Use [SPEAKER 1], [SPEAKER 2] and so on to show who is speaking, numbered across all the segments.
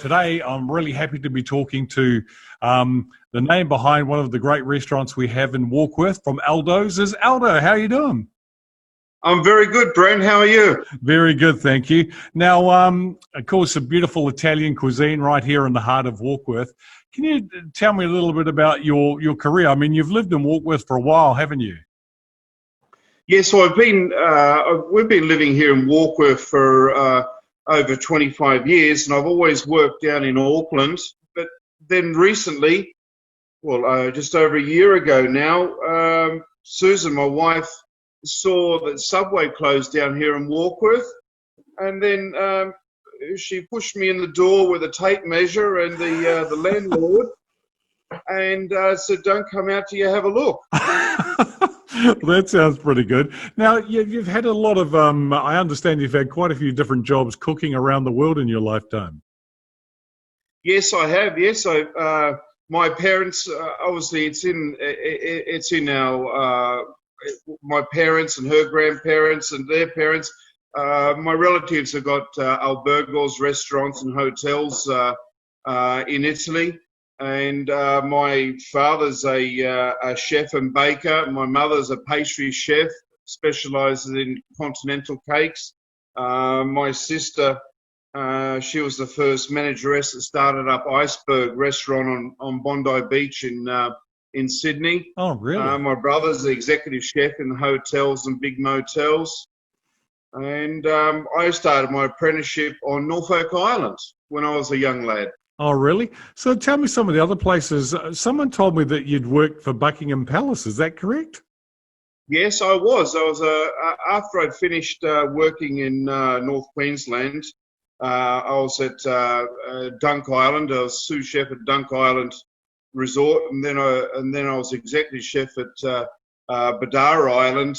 [SPEAKER 1] today I'm really happy to be talking to the name behind one of the great restaurants we have in Warkworth from Aldo's. Is Aldo, how are you doing?
[SPEAKER 2] I'm very good, Brent. How are you?
[SPEAKER 1] Very good, thank you. Now, of course, a beautiful Italian cuisine right here in the heart of Warkworth. Can you tell me a little bit about your career? I mean, you've lived in Warkworth for a while, haven't you?
[SPEAKER 2] Yes, so we've been living here in Warkworth for over 25 years, and I've always worked down in Auckland. But then recently, just over a year ago now, Susan, my wife, saw that Subway closed down here in Warkworth, and then she pushed me in the door with a tape measure and the landlord, and said, "Don't come out till you have a look."
[SPEAKER 1] That sounds pretty good. Now, you've had a lot of, I understand you've had quite a few different jobs cooking around the world in your lifetime.
[SPEAKER 2] Yes, I have. Yes, my parents, obviously, it's in our my parents and her grandparents and their parents. My relatives have got albergos, restaurants and hotels in Italy. And my father's a chef and baker. My mother's a pastry chef, specialises in continental cakes. My sister, she was the first manageress that started up Iceberg Restaurant on Bondi Beach in Sydney.
[SPEAKER 1] Oh, really?
[SPEAKER 2] My brother's the executive chef in hotels and big motels. And I started my apprenticeship on Norfolk Island when I was a young lad.
[SPEAKER 1] Oh, really? So tell me some of the other places. Someone told me that you'd worked for Buckingham Palace. Is that correct?
[SPEAKER 2] Yes, I was. After I'd finished working in North Queensland, I was at Dunk Island. I was sous chef at Dunk Island Resort, and then I was executive chef at Badara Island,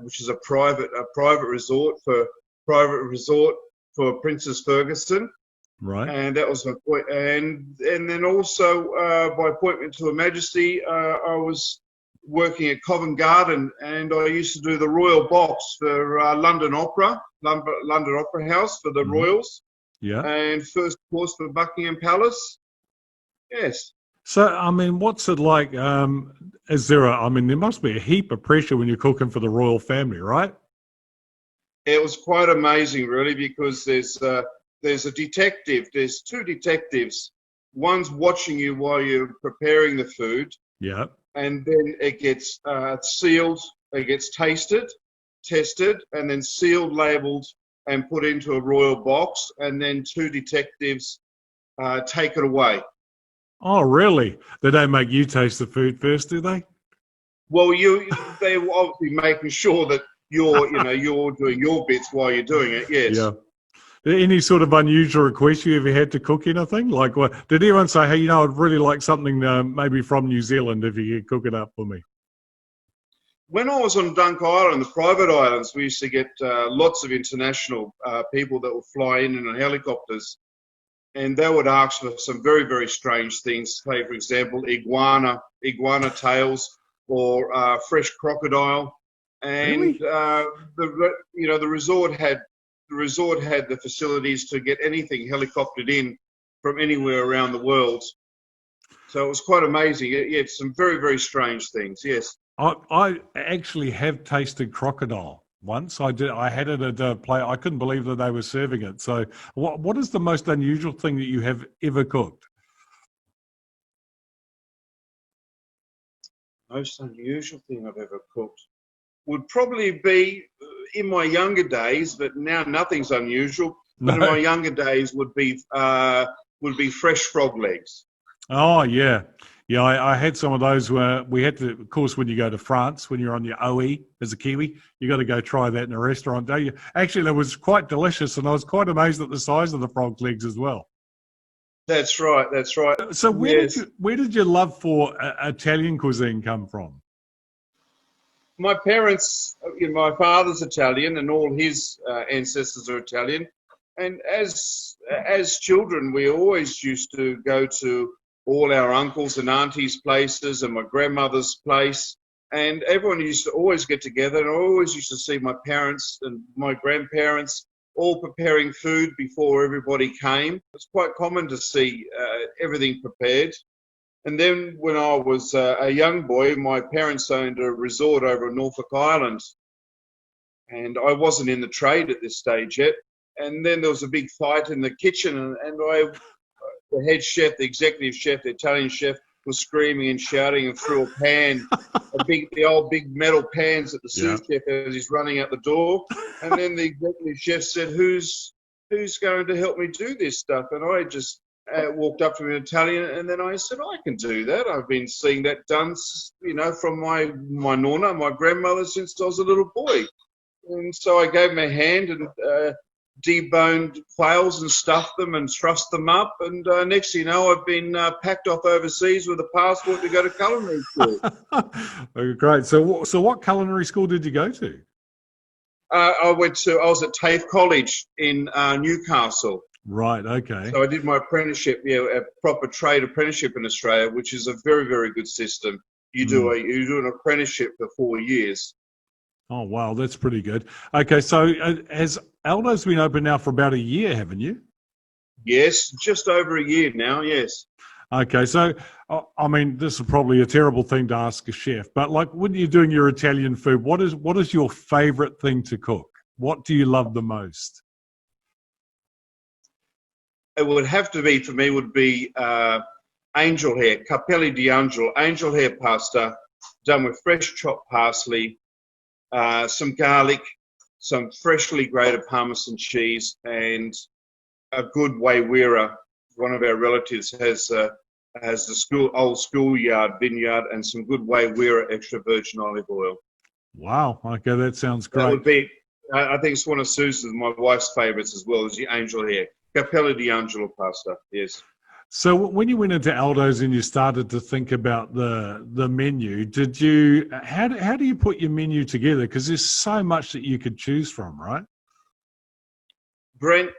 [SPEAKER 2] which is a private resort for Princess Ferguson.
[SPEAKER 1] Right.
[SPEAKER 2] And that was my point. And then also by appointment to Her Majesty, I was working at Covent Garden, and I used to do the Royal Box for London Opera House for the Royals.
[SPEAKER 1] Yeah.
[SPEAKER 2] And first course for Buckingham Palace. Yes.
[SPEAKER 1] So, I mean, what's it like? There must be a heap of pressure when you're cooking for the royal family, right?
[SPEAKER 2] It was quite amazing, really, because there's a detective. There's two detectives. One's watching you while you're preparing the food.
[SPEAKER 1] Yeah.
[SPEAKER 2] And then it gets sealed, it gets tasted, tested, and then sealed, labelled, and put into a royal box. And then two detectives take it away.
[SPEAKER 1] Oh, really? They don't make you taste the food first, do they?
[SPEAKER 2] Well, they're obviously making sure that you're doing your bits while you're doing it. Yes.
[SPEAKER 1] Yeah. Any sort of unusual request you ever had to cook anything? Like, what, did anyone say, hey, I'd really like something maybe from New Zealand if you could cook it up for me?
[SPEAKER 2] When I was on Dunk Island, the private islands, we used to get lots of international people that would fly in helicopters, and they would ask for some very, very strange things. Say, for example, iguana tails or fresh crocodile. And
[SPEAKER 1] really?
[SPEAKER 2] The resort had the facilities to get anything helicoptered in from anywhere around the world. So it was quite amazing. Yeah, some very, very strange things, yes.
[SPEAKER 1] I actually have tasted crocodile once. I did. I had it at a play. I couldn't believe that they were serving it. So what is the most unusual thing that you have ever cooked?
[SPEAKER 2] Most unusual thing I've ever cooked would probably be in my younger days, but now nothing's unusual. But in my younger days would be fresh frog legs.
[SPEAKER 1] Oh, yeah. Yeah, I had some of those where we had to, of course, when you go to France, when you're on your OE as a Kiwi, you got to go try that in a restaurant, don't you? Actually, that was quite delicious, and I was quite amazed at the size of the frog legs as well.
[SPEAKER 2] That's right.
[SPEAKER 1] So where did your love for Italian cuisine come from?
[SPEAKER 2] My parents, my father's Italian, and all his ancestors are Italian. And as children, we always used to go to all our uncles and aunties' places and my grandmother's place. And everyone used to always get together, and I always used to see my parents and my grandparents all preparing food before everybody came. It's quite common to see everything prepared. And then when I was a young boy, my parents owned a resort over in Norfolk Island. And I wasn't in the trade at this stage yet. And then there was a big fight in the kitchen, and the head chef, the executive chef, the Italian chef, was screaming and shouting and threw a pan, the old big metal pans at the sous chef as he's running out the door. And then the executive chef said, "Who's going to help me do this stuff?" And I just walked up to him in Italian, and then I said, "I can do that. I've been seeing that done, from my nonna, my grandmother, since I was a little boy." And so I gave him a hand and deboned quails and stuffed them and trussed them up. And next thing you know, I've been packed off overseas with a passport to go to culinary school.
[SPEAKER 1] Great. So what culinary school did you go to?
[SPEAKER 2] I was at TAFE College in Newcastle.
[SPEAKER 1] Right. Okay.
[SPEAKER 2] So I did my apprenticeship, a proper trade apprenticeship in Australia, which is a very, very good system. You do an apprenticeship for 4 years.
[SPEAKER 1] Oh, wow. That's pretty good. Okay. So has Aldo's been open now for about a year, haven't you?
[SPEAKER 2] Yes, just over a year now, yes.
[SPEAKER 1] Okay. So, I mean, this is probably a terrible thing to ask a chef, but like when you're doing your Italian food, what is your favorite thing to cook? What do you love the most?
[SPEAKER 2] It would have to be, for me, would be angel hair, capelli di angelo, angel hair pasta done with fresh chopped parsley, some garlic, some freshly grated Parmesan cheese, and a good waywira. One of our relatives has the old schoolyard vineyard and some good waywira extra virgin olive oil.
[SPEAKER 1] Wow. Okay, that sounds great.
[SPEAKER 2] That would be, I think it's one of Susan's, my wife's favourites as well, is the angel hair. Capella di Angelo pasta, yes.
[SPEAKER 1] So when you went into Aldo's and you started to think about the menu, how do you put your menu together? Because there's so much that you could choose from, right?
[SPEAKER 2] Brent,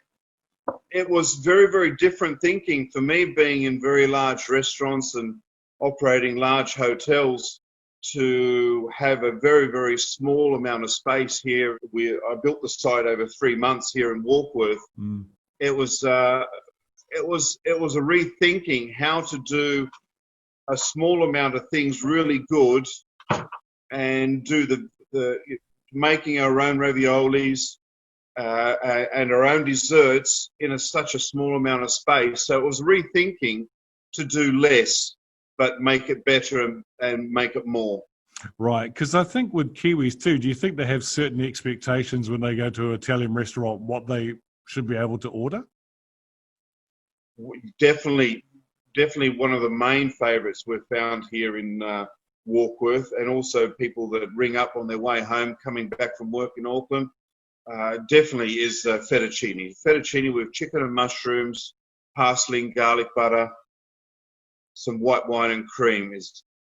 [SPEAKER 2] it was very, very different thinking for me, being in very large restaurants and operating large hotels, to have a very, very small amount of space here. I built the site over 3 months here in Warkworth. It was a rethinking how to do a small amount of things really good, and do the making our own raviolis and our own desserts in such a small amount of space. So it was rethinking to do less, but make it better and make it more.
[SPEAKER 1] Right, because I think with Kiwis too, do you think they have certain expectations when they go to an Italian restaurant, what they should be able to order?
[SPEAKER 2] Definitely one of the main favourites we've found here in Warkworth, and also people that ring up on their way home coming back from work in Auckland, definitely is fettuccine. Fettuccine with chicken and mushrooms, parsley and garlic butter, some white wine and cream,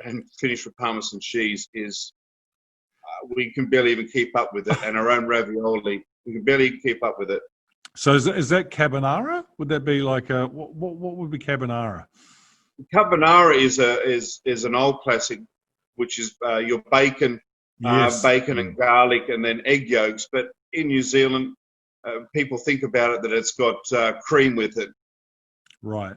[SPEAKER 2] and finished with Parmesan cheese is, we can barely even keep up with it. And our own ravioli, we can barely keep up with it.
[SPEAKER 1] So is that carbonara? Would that be like what would be carbonara?
[SPEAKER 2] Carbonara is an old classic, which is your bacon, bacon and garlic, and then egg yolks. But in New Zealand, people think about it that it's got cream with it. Right.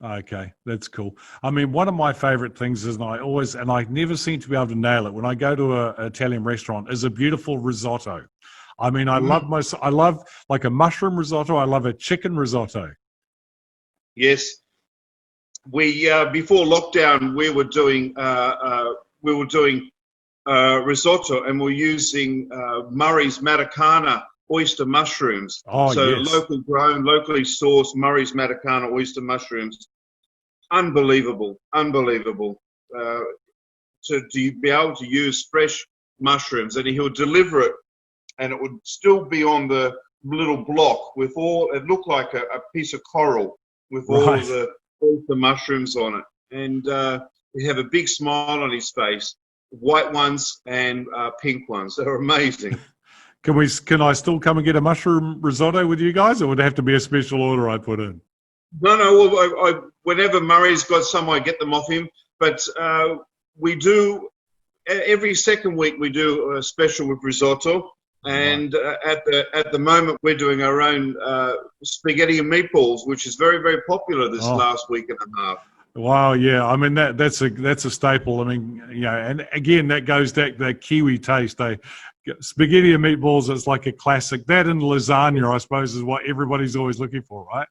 [SPEAKER 1] Okay, that's cool. I mean, one of my favorite things is, and I never seem to be able to nail it when I go to an Italian restaurant, is a beautiful risotto. I mean, I love like a mushroom risotto. I love a chicken risotto.
[SPEAKER 2] Yes, we before lockdown we were doing risotto, and we're using Murray's Matacana oyster mushrooms.
[SPEAKER 1] Oh,
[SPEAKER 2] so
[SPEAKER 1] yes.
[SPEAKER 2] Local grown, locally sourced Murray's Matacana oyster mushrooms. Unbelievable. To be able to use fresh mushrooms, and he'll deliver it, and it would still be on the little block with it looked like a piece of coral with all the mushrooms on it. And he have a big smile on his face, white ones and pink ones. They're amazing.
[SPEAKER 1] Can I still come and get a mushroom risotto with you guys, or would it have to be a special order I put in?
[SPEAKER 2] No. Well, whenever Murray's got some, I get them off him. But we do, every second week we do a special with risotto.
[SPEAKER 1] Right.
[SPEAKER 2] And at the moment, we're doing our own spaghetti and meatballs, which is very, very popular this
[SPEAKER 1] Oh,
[SPEAKER 2] last week and a half.
[SPEAKER 1] wow. Yeah. I mean, that's a staple. I mean, and again, that goes back that Kiwi taste. Spaghetti and meatballs is like a classic. That and lasagna, I suppose, is what everybody's always looking for, right?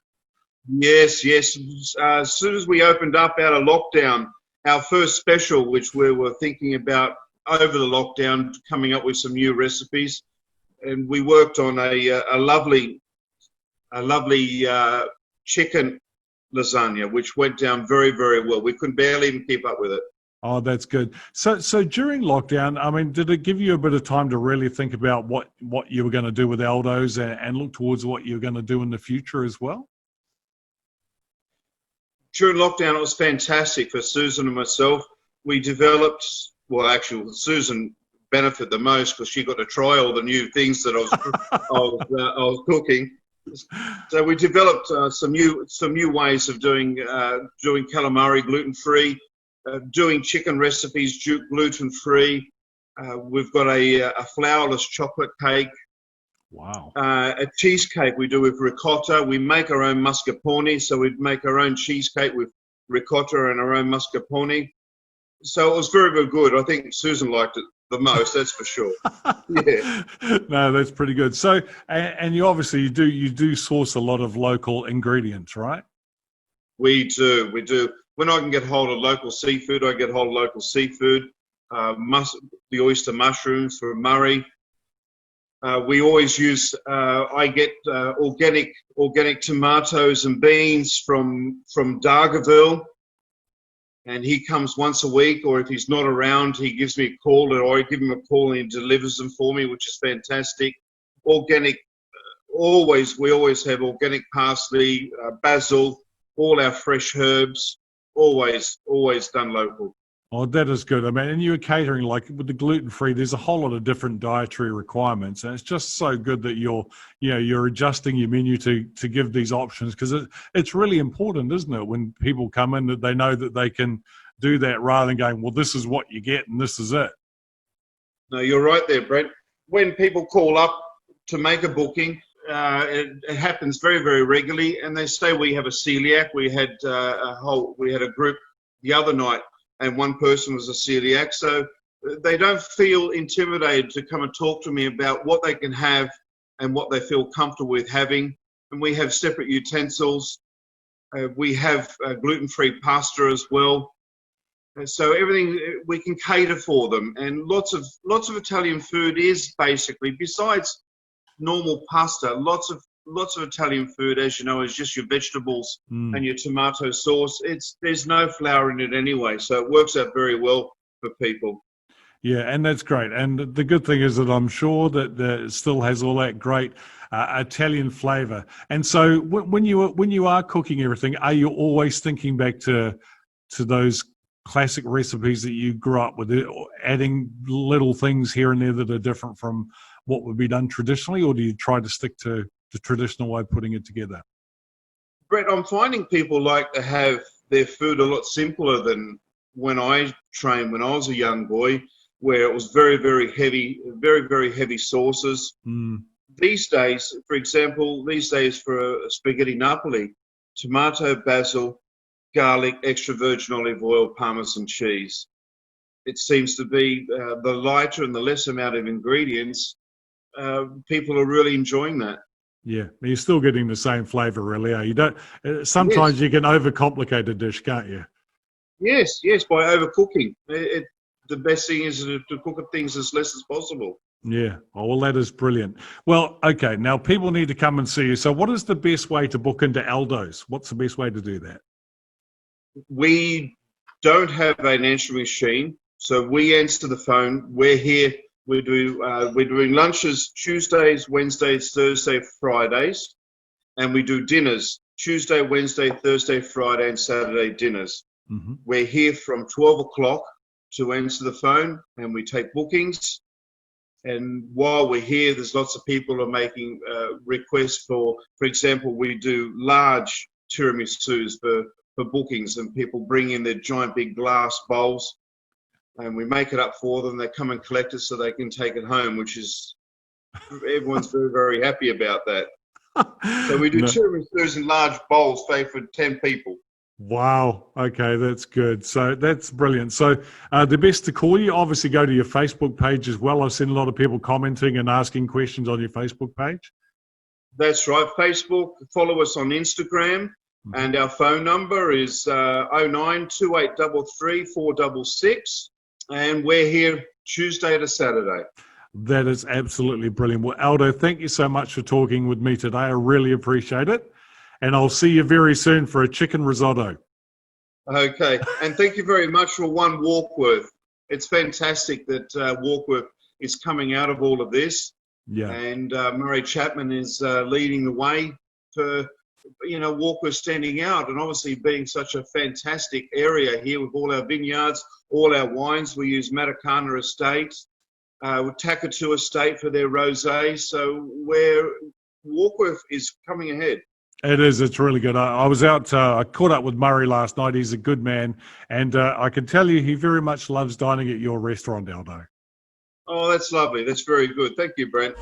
[SPEAKER 2] Yes, yes. As soon as we opened up out of lockdown, our first special, which we were thinking about over the lockdown, coming up with some new recipes, and we worked on a lovely chicken lasagna, which went down very, very well. We could barely even keep up with it.
[SPEAKER 1] Oh, that's good. So during lockdown, I mean, did it give you a bit of time to really think about what you were going to do with Aldo's and look towards what you're going to do in the future as well?
[SPEAKER 2] During lockdown, it was fantastic for Susan and myself. We developed, well, actually, Susan benefited the most because she got to try all the new things that I was cooking. So we developed some new ways of doing calamari gluten free, doing chicken recipes gluten free. We've got a flourless chocolate cake,
[SPEAKER 1] Wow.
[SPEAKER 2] a cheesecake we do with ricotta. We make our own mascarpone, so we make our own cheesecake with ricotta and our own mascarpone. So it was very, very good. I think Susan liked it the most, that's for sure. Yeah.
[SPEAKER 1] No, that's pretty good. So, and you obviously you do source a lot of local ingredients, right?
[SPEAKER 2] We do. When I can get hold of local seafood, I get hold of local seafood. The oyster mushrooms from Murray. We always use. I get organic tomatoes and beans from Dargaville, and he comes once a week. Or if he's not around, he gives me a call, or I give him a call and he delivers them for me, which is fantastic. Organic. We always have organic parsley, basil, all our fresh herbs. Always done local.
[SPEAKER 1] Oh, that is good. I mean, and you're catering like with the gluten free. There's a whole lot of different dietary requirements, and it's just so good that you're adjusting your menu to give these options because it's really important, isn't it? When people come in, that they know that they can do that rather than going, well, this is what you get and this is it.
[SPEAKER 2] No, you're right there, Brent. When people call up to make a booking, it happens very, very regularly, and they say we have a celiac. We had a group the other night, and one person was a celiac, so they don't feel intimidated to come and talk to me about what they can have and what they feel comfortable with having. And we have separate utensils. We have gluten-free pasta as well. So everything we can cater for them, and lots of Italian food is basically, besides normal pasta, lots of Italian food, as you know, is just your vegetables and your tomato sauce. There's no flour in it anyway, so it works out very well for people.
[SPEAKER 1] Yeah, and that's great. And the good thing is that I'm sure that it still has all that great Italian flavor. And so when you are cooking everything, are you always thinking back to those classic recipes that you grew up with, adding little things here and there that are different from what would be done traditionally, or do you try to stick to the traditional way of putting it together?
[SPEAKER 2] Brett, I'm finding people like to have their food a lot simpler than when I trained when I was a young boy, where it was very, very heavy sauces. These days, for example, for a spaghetti Napoli, tomato, basil, garlic, extra virgin olive oil, Parmesan cheese. It seems to be the lighter and the less amount of ingredients. People are really enjoying that.
[SPEAKER 1] Yeah, you're still getting the same flavor, really. You don't.
[SPEAKER 2] Yes,
[SPEAKER 1] Sometimes you can overcomplicate a dish, can't you?
[SPEAKER 2] yes, by overcooking. The best thing is to cook things as less as possible.
[SPEAKER 1] Yeah. Oh, well, that is brilliant. Well, okay. Now people need to come and see you. So, what is the best way to book into Aldo's? What's the best way to do that?
[SPEAKER 2] We don't have an answering machine, so we answer the phone. We're here. We're doing lunches Tuesdays, Wednesdays, Thursday, Fridays, and we do dinners Tuesday, Wednesday, Thursday, Friday, and Saturday dinners.
[SPEAKER 1] Mm-hmm.
[SPEAKER 2] We're here from 12 o'clock to answer the phone, and we take bookings. And while we're here, there's lots of people who are making requests for example, we do large tiramisus for bookings, and people bring in their giant big glass bowls, and we make it up for them. They come and collect it so they can take it home, which is everyone's very, very happy about that. So we do
[SPEAKER 1] No.
[SPEAKER 2] tiramisu's in large bowls, say for 10 people.
[SPEAKER 1] Wow. Okay, that's good. So that's brilliant. So the best to call you, obviously go to your Facebook page as well. I've seen a lot of people commenting and asking questions on your Facebook page.
[SPEAKER 2] That's right. Facebook, follow us on Instagram, and our phone number is 092833 and we're here Tuesday to Saturday.
[SPEAKER 1] That is absolutely brilliant. Well, Aldo, thank you so much for talking with me today. I really appreciate it. And I'll see you very soon for a chicken risotto.
[SPEAKER 2] Okay, and thank you very much for One Warkworth. It's fantastic that Warkworth is coming out of all of this.
[SPEAKER 1] Yeah.
[SPEAKER 2] And Murray Chapman is leading the way for, Warkworth standing out, and obviously being such a fantastic area here with all our vineyards, all our wines. We use Matakana Estate, Takatu Estate for their rosé. So where Warkworth is coming ahead.
[SPEAKER 1] It is. It's really good. I was out, I caught up with Murray last night. He's a good man. And I can tell you he very much loves dining at your restaurant, Aldo.
[SPEAKER 2] Oh, that's lovely. That's very good. Thank you, Brent.